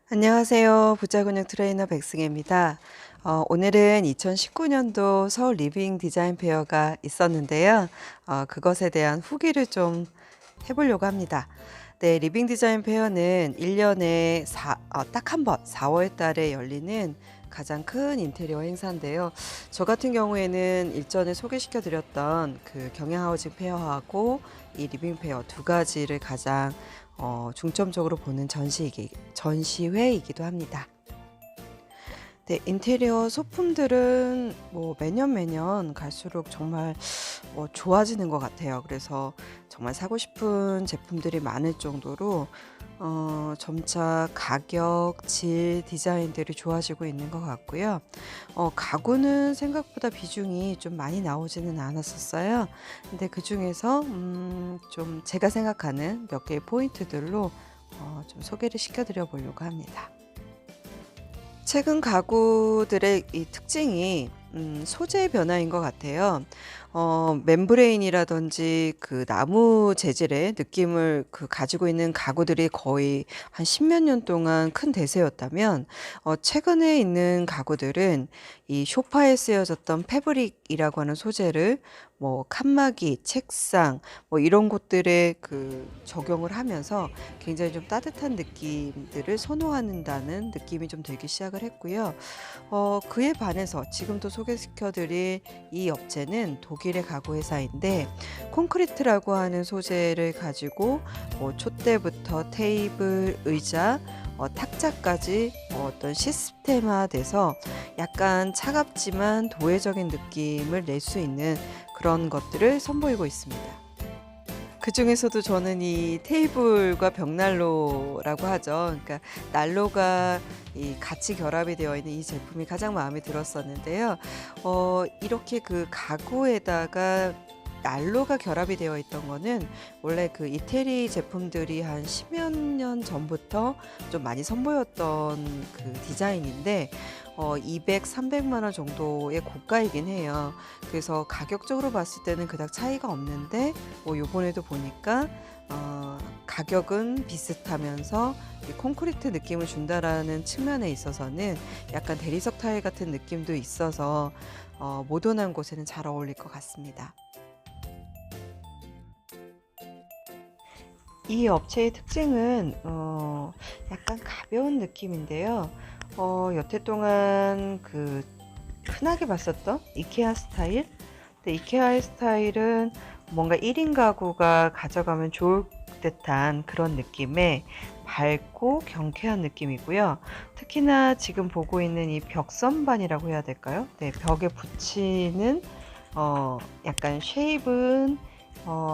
안녕하세요. 부자근육 트레이너 백승혜입니다. 오늘은 2019년도 서울 리빙 디자인 페어가 있었는데요. 그것에 대한 후기를 좀 해보려고 합니다. 네, 리빙 디자인 페어는 1년에 딱 한 번, 4월 달에 열리는 가장 큰 인테리어 행사인데요. 저 같은 경우에는 일전에 소개시켜 드렸던 그 경향하우징 페어하고 이 리빙 페어 두 가지를 가장 중점적으로 보는 전시회이기도 합니다. 네, 인테리어 소품들은 뭐 매년 갈수록 정말 좋아지는 것 같아요. 그래서 정말 사고 싶은 제품들이 많을 정도로 점차 가격, 질, 디자인들이 좋아지고 있는 것 같고요. 가구는 생각보다 비중이 좀 많이 나오지는 않았었어요. 근데 그중에서 좀 제가 생각하는 몇 개의 포인트들로 좀 소개를 시켜드려 보려고 합니다. 최근 가구들의 이 특징이 소재 변화인 것 같아요. 멤브레인이라든지 그 나무 재질의 느낌을 가지고 있는 가구들이 거의 한 십몇 년 동안 큰 대세였다면, 최근에 있는 가구들은 이 소파에 쓰여졌던 패브릭이라고 하는 소재를 뭐 칸막이, 책상 뭐 이런 곳들에 적용을 하면서 굉장히 좀 따뜻한 느낌들을 선호한다는 느낌이 좀 들기 시작을 했고요. 그에 반해서 지금 또 소개시켜 드릴 이 업체는 독일의 가구 회사인데, 콘크리트라고 하는 소재를 가지고 뭐 촛대부터 테이블, 의자, 탁자까지 어떤 시스템화돼서 약간 차갑지만 도회적인 느낌을 낼 수 있는 그런 것들을 선보이고 있습니다. 그중에서도 저는 이 테이블과 벽난로라고 하죠. 그러니까 난로가 이 같이 결합이 되어 있는 이 제품이 가장 마음에 들었었는데요. 이렇게 그 가구에다가 난로가 결합이 되어 있던 거는 원래 그 이태리 제품들이 한 10여 년 전부터 좀 많이 선보였던 그 디자인인데, 200, 300만 원 정도의 고가이긴 해요. 그래서 가격적으로 봤을 때는 그닥 차이가 없는데, 요번에도 보니까 가격은 비슷하면서 이 콘크리트 느낌을 준다라는 측면에 있어서는 약간 대리석 타일 같은 느낌도 있어서 모던한 곳에는 잘 어울릴 것 같습니다. 이 업체의 특징은 약간 가벼운 느낌인데요. 여태 동안 흔하게 봤었던 이케아 스타일? 근데 이케아의 스타일은 뭔가 1인 가구가 가져가면 좋을 듯한 그런 느낌의 밝고 경쾌한 느낌이고요. 특히나 지금 보고 있는 이 벽선반이라고 해야 될까요? 네, 벽에 붙이는 약간 쉐입은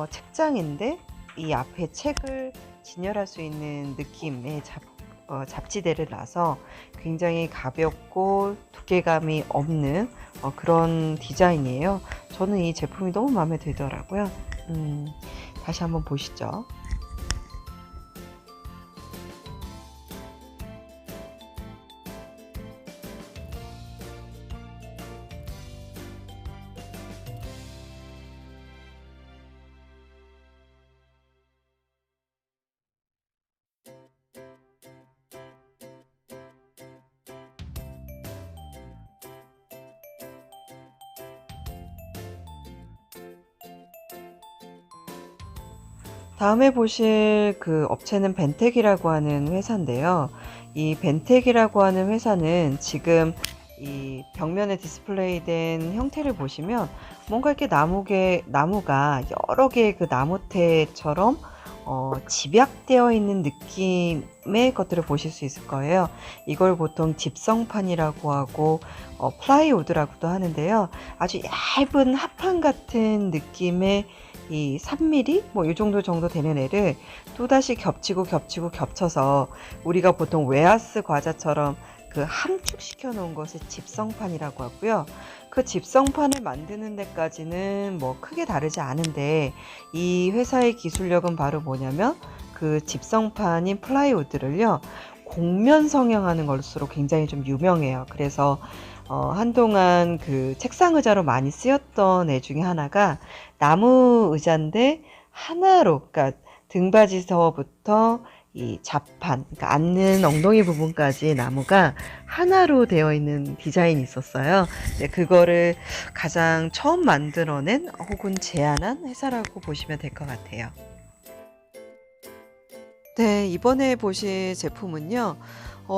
책장인데 이 앞에 책을 진열할 수 있는 느낌의 잡지대를 놔서 굉장히 가볍고 두께감이 없는 그런 디자인이에요. 저는 이 제품이 너무 마음에 들더라고요. 다시 한번 보시죠. 다음에 보실 그 업체는 벤텍이라고 하는 회사인데요. 이 벤텍이라고 하는 회사는 지금 이 벽면에 디스플레이된 형태를 보시면 뭔가 이렇게 나무가 여러 개의 그 나무테처럼 집약되어 있는 느낌의 것들을 보실 수 있을 거예요. 이걸 보통 집성판이라고 하고 플라이우드라고도 하는데요. 아주 얇은 합판 같은 느낌의 이 3mm 뭐 이 정도 되는 애를 또다시 겹쳐서 우리가 보통 웨하스 과자처럼 함축시켜 놓은 것을 집성판이라고 하고요. 그 집성판을 만드는 데까지는 뭐 크게 다르지 않은데, 이 회사의 기술력은 바로 뭐냐면 그 집성판인 플라이우드를요 곡면 성형하는 것으로 굉장히 좀 유명해요. 그래서 한동안 그 책상 의자로 많이 쓰였던 애 중에 하나가 나무 의자인데 하나로, 그러니까 등받이서부터 이 자판, 그러니까 앉는 엉덩이 부분까지 나무가 하나로 되어 있는 디자인이 있었어요. 네, 그거를 가장 처음 만들어낸 혹은 제안한 회사라고 보시면 될 것 같아요. 네, 이번에 보실 제품은요.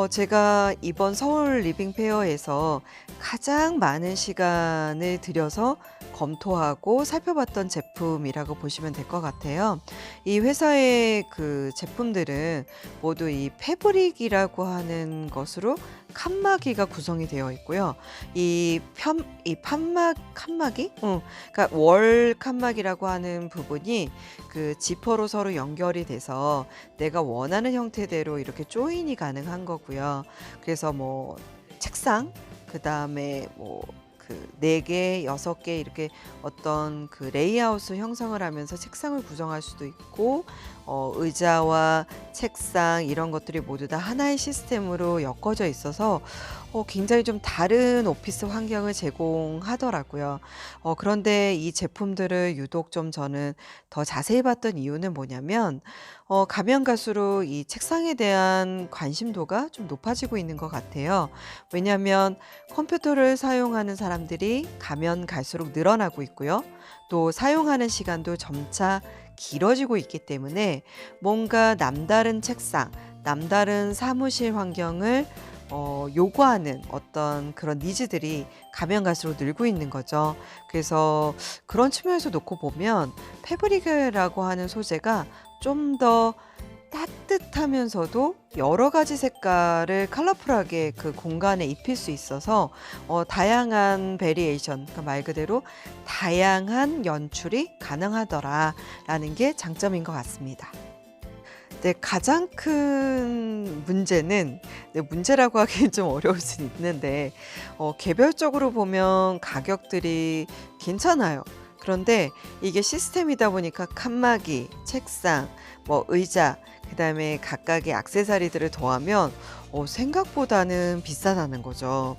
제가 이번 서울 리빙 페어에서 가장 많은 시간을 들여서 검토하고 살펴봤던 제품이라고 보시면 될 것 같아요. 이 회사의 그 제품들은 모두 이 패브릭이라고 하는 것으로 칸막이가 구성이 되어 있고요. 이 칸막이? 그러니까 월 칸막이라고 하는 부분이 그 지퍼로 서로 연결이 돼서 내가 원하는 형태대로 이렇게 조인이 가능한 거고요. 그래서 뭐 책상, 그다음에 뭐 그 4 개, 6개 이렇게 어떤 그 레이아웃을 형성을 하면서 책상을 구성할 수도 있고, 의자와 책상 이런 것들이 모두 다 하나의 시스템으로 엮어져 있어서 굉장히 좀 다른 오피스 환경을 제공하더라고요. 그런데 이 제품들을 유독 좀 저는 더 자세히 봤던 이유는 뭐냐면, 가면 갈수록 이 책상에 대한 관심도가 좀 높아지고 있는 것 같아요. 왜냐하면 컴퓨터를 사용하는 사람들이 가면 갈수록 늘어나고 있고요. 또 사용하는 시간도 점차 길어지고 있기 때문에 뭔가 남다른 책상, 남다른 사무실 환경을 요구하는 어떤 그런 니즈들이 가면 갈수록 늘고 있는 거죠. 그래서 그런 측면에서 놓고 보면 패브릭이라고 하는 소재가 좀 더 따뜻하면서도 여러 가지 색깔을 컬러풀하게 그 공간에 입힐 수 있어서 다양한 베리에이션, 그러니까 말 그대로 다양한 연출이 가능하더라라는 게 장점인 것 같습니다. 네, 가장 큰 문제는, 네, 문제라고 하기엔 좀 어려울 수는 있는데 개별적으로 보면 가격들이 괜찮아요. 그런데 이게 시스템이다 보니까 칸막이, 책상, 뭐 의자, 그다음에 각각의 액세서리들을 더하면 생각보다는 비싸다는 거죠.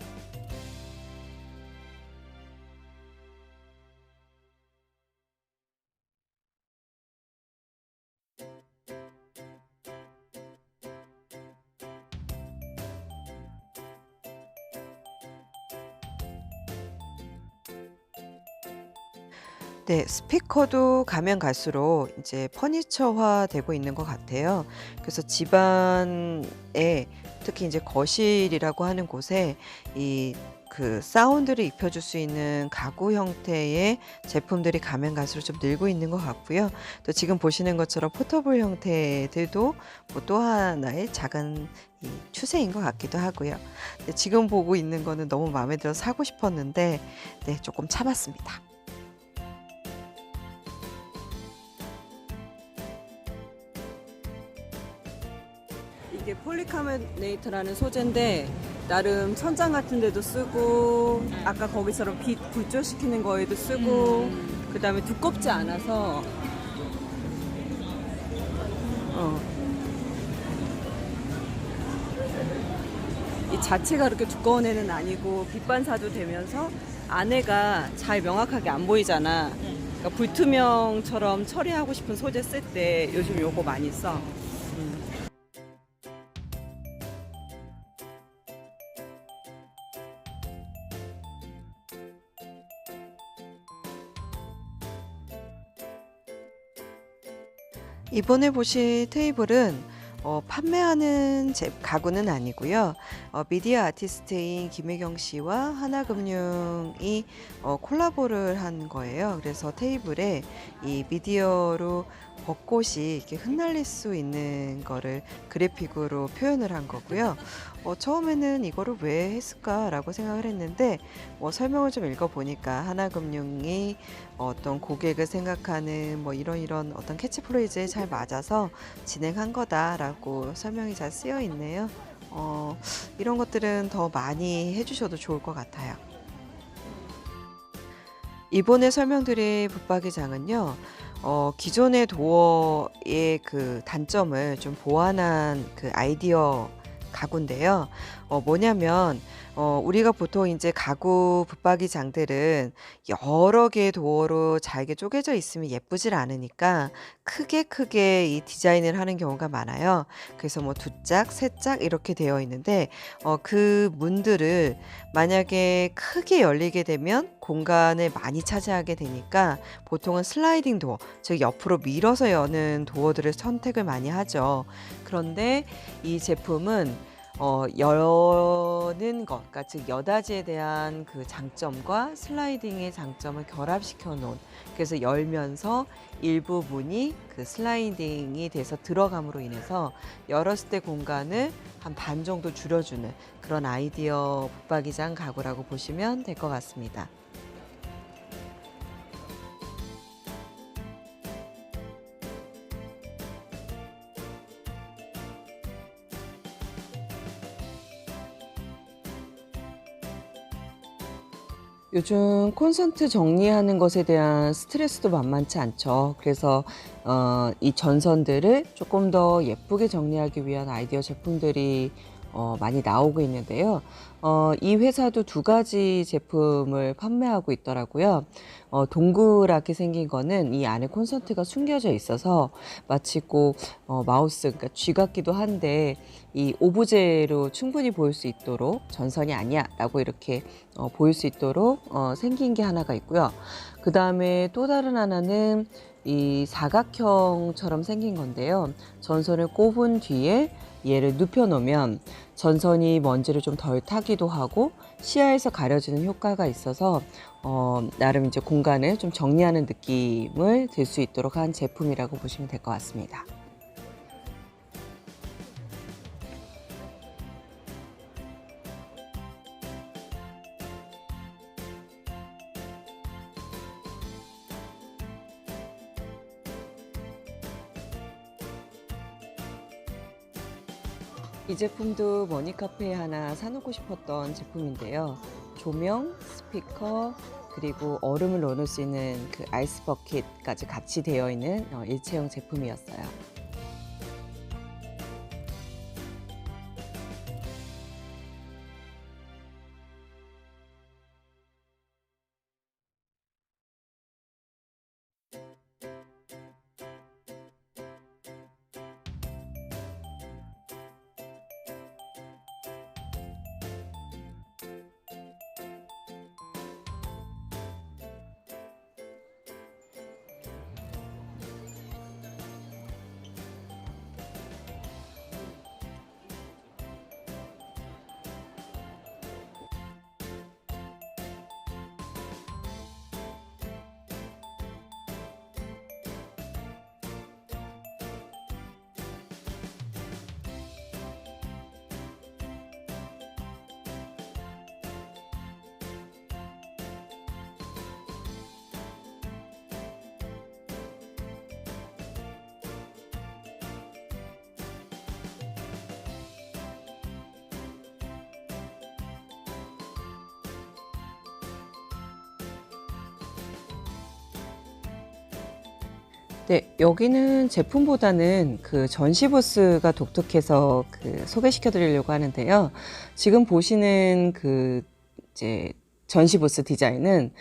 네. 스피커도 가면 갈수록 이제 퍼니처화 되고 있는 것 같아요. 그래서 집안에, 특히 이제 거실이라고 하는 곳에 이 그 사운드를 입혀 줄 수 있는 가구 형태의 제품들이 가면 갈수록 좀 늘고 있는 것 같고요. 또 지금 보시는 것처럼 포터블 형태들도 뭐 또 하나의 작은 이 추세인 것 같기도 하고요. 네, 지금 보고 있는 거는 너무 마음에 들어서 사고 싶었는데, 네, 조금 참았습니다. 이게 폴리카보네이트라는 소재인데 나름 천장 같은 데도 쓰고, 아까 거기처럼 빛 불조시키는 거에도 쓰고, 그다음에 두껍지 않아서 어, 이 자체가 그렇게 두꺼운 애는 아니고 빛 반사도 되면서 안에가 잘 명확하게 안 보이잖아. 그러니까 불투명처럼 처리하고 싶은 소재 쓸 때 요즘 요거 많이 써. 이번에 보실 테이블은 판매하는 가구는 아니고요. 미디어 아티스트인 김혜경 씨와 하나금융이 콜라보를 한 거예요. 그래서 테이블에 이 미디어로 벚꽃이 이렇게 흩날릴 수 있는 거를 그래픽으로 표현을 한 거고요. 처음에는 이거를 왜 했을까라고 생각을 했는데, 설명을 좀 읽어보니까 하나금융이 어떤 고객을 생각하는 뭐 이런 어떤 캐치프레이즈에 잘 맞아서 진행한 거다라고 설명이 잘 쓰여 있네요. 이런 것들은 더 많이 해주셔도 좋을 것 같아요. 이번에 설명드릴 붙박이장은요, 기존의 도어의 그 단점을 좀 보완한 그 아이디어 가구인데요. 뭐냐면 우리가 보통 이제 가구 붙박이장들은 여러 개의 도어로 잘게 쪼개져 있으면 예쁘질 않으니까 크게 이 디자인을 하는 경우가 많아요. 그래서 뭐 두 짝, 세 짝 이렇게 되어 있는데 그 문들을 만약에 크게 열리게 되면 공간을 많이 차지하게 되니까 보통은 슬라이딩 도어, 즉 옆으로 밀어서 여는 도어들을 선택을 많이 하죠. 그런데 이 제품은 여는 것, 그러니까 즉 여닫이에 대한 그 장점과 슬라이딩의 장점을 결합시켜 놓은, 그래서 열면서 일부 문이 그 슬라이딩이 돼서 들어감으로 인해서 열었을 때 공간을 한 반 정도 줄여주는 그런 아이디어 붙박이장 가구라고 보시면 될 것 같습니다. 요즘 콘센트 정리하는 것에 대한 스트레스도 만만치 않죠. 그래서 이 전선들을 조금 더 예쁘게 정리하기 위한 아이디어 제품들이 많이 나오고 있는데요. 이 회사도 두 가지 제품을 판매하고 있더라고요. 동그랗게 생긴 거는 이 안에 콘센트가 숨겨져 있어서 마치 꼭 마우스, 그러니까 쥐 같기도 한데 이 오브제로 충분히 보일 수 있도록, 전선이 아니야라고 이렇게 보일 수 있도록 생긴 게 하나가 있고요. 그 다음에 또 다른 하나는 이 사각형처럼 생긴 건데요. 전선을 꼽은 뒤에 얘를 눕혀 놓으면 전선이 먼지를 좀 덜 타기도 하고 시야에서 가려지는 효과가 있어서 나름 이제 공간을 좀 정리하는 느낌을 들 수 있도록 한 제품이라고 보시면 될 것 같습니다. 이 제품도 머니카페에 하나 사놓고 싶었던 제품인데요. 조명, 스피커, 그리고 얼음을 넣어놓을 수 있는 그 아이스 버킷까지 같이 되어 있는 일체형 제품이었어요. 네, 여기는 제품보다는 그 전시 부스가 독특해서 그 소개시켜 드리려고 하는데요. 지금 보시는 그 이제 전시 부스 디자인은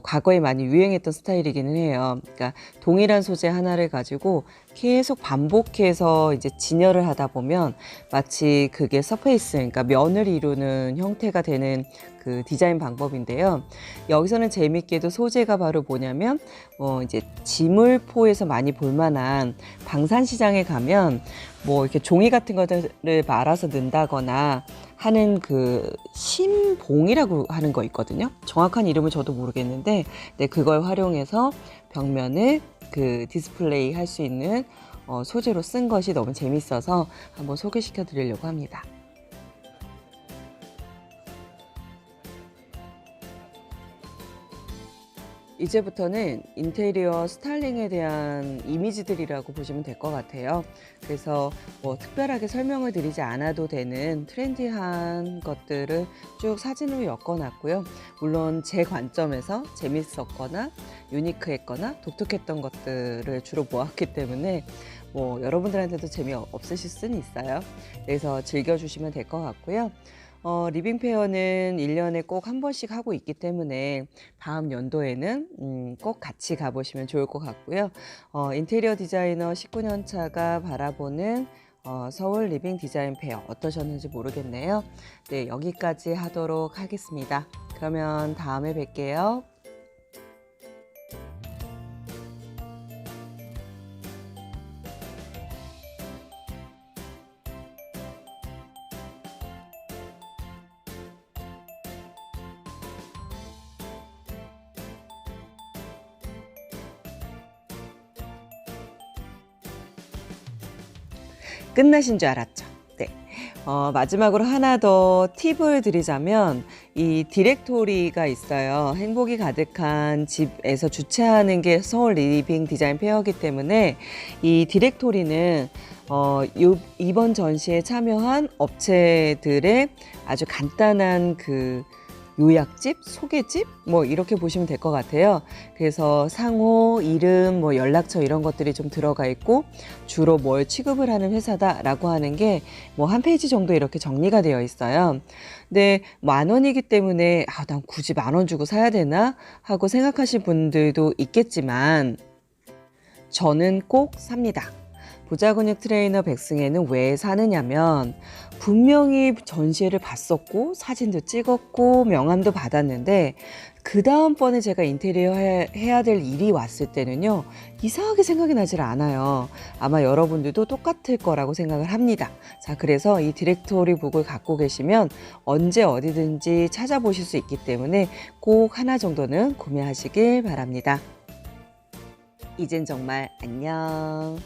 과거에 많이 유행했던 스타일이기는 해요. 그러니까 동일한 소재 하나를 가지고 계속 반복해서 이제 진열을 하다 보면 마치 그게 서페이스, 그러니까 면을 이루는 형태가 되는 그 디자인 방법인데요. 여기서는 재밌게도 소재가 바로 뭐냐면 이제 지물포에서 많이 볼 만한 방산시장에 가면 뭐 이렇게 종이 같은 것들을 말아서 넣는다거나 하는 그 심봉이라고 하는 거 있거든요. 정확한 이름은 저도 모르겠는데, 네, 그걸 활용해서 벽면을 그 디스플레이 할 수 있는 소재로 쓴 것이 너무 재밌어서 한번 소개시켜 드리려고 합니다. 이제부터는 인테리어 스타일링에 대한 이미지들이라고 보시면 될 것 같아요. 그래서 뭐 특별하게 설명을 드리지 않아도 되는 트렌디한 것들을 쭉 사진으로 엮어놨고요. 물론 제 관점에서 재밌었거나 유니크했거나 독특했던 것들을 주로 모았기 때문에 뭐 여러분들한테도 재미없으실 수는 있어요. 그래서 즐겨주시면 될 것 같고요. 리빙 페어는 1년에 꼭 한 번씩 하고 있기 때문에 다음 연도에는 꼭 같이 가보시면 좋을 것 같고요. 인테리어 디자이너 19년 차가 바라보는 서울 리빙 디자인 페어 어떠셨는지 모르겠네요. 네, 여기까지 하도록 하겠습니다. 그러면 다음에 뵐게요. 끝나신 줄 알았죠? 네. 마지막으로 하나 더 팁을 드리자면 이 디렉토리가 있어요. 행복이 가득한 집에서 주최하는 게 서울 리빙 디자인 페어이기 때문에 이 디렉토리는 이번 전시에 참여한 업체들의 아주 간단한 그 요약집, 소개집 뭐 이렇게 보시면 될 것 같아요. 그래서 상호, 이름, 뭐 연락처 이런 것들이 좀 들어가 있고 주로 뭘 취급을 하는 회사다라고 하는 게 뭐 한 페이지 정도 이렇게 정리가 되어 있어요. 근데 10,000원이기 때문에 난 굳이 10,000원 주고 사야 되나 하고 생각하실 분들도 있겠지만 저는 꼭 삽니다. 보자근육 트레이너 백승혜는 왜 사느냐면 분명히 전시회를 봤었고 사진도 찍었고 명함도 받았는데 그 다음번에 제가 인테리어 해야 될 일이 왔을 때는요 이상하게 생각이 나질 않아요. 아마 여러분들도 똑같을 거라고 생각을 합니다. 자, 그래서 이 디렉토리 북을 갖고 계시면 언제 어디든지 찾아보실 수 있기 때문에 꼭 하나 정도는 구매하시길 바랍니다. 이젠 정말 안녕.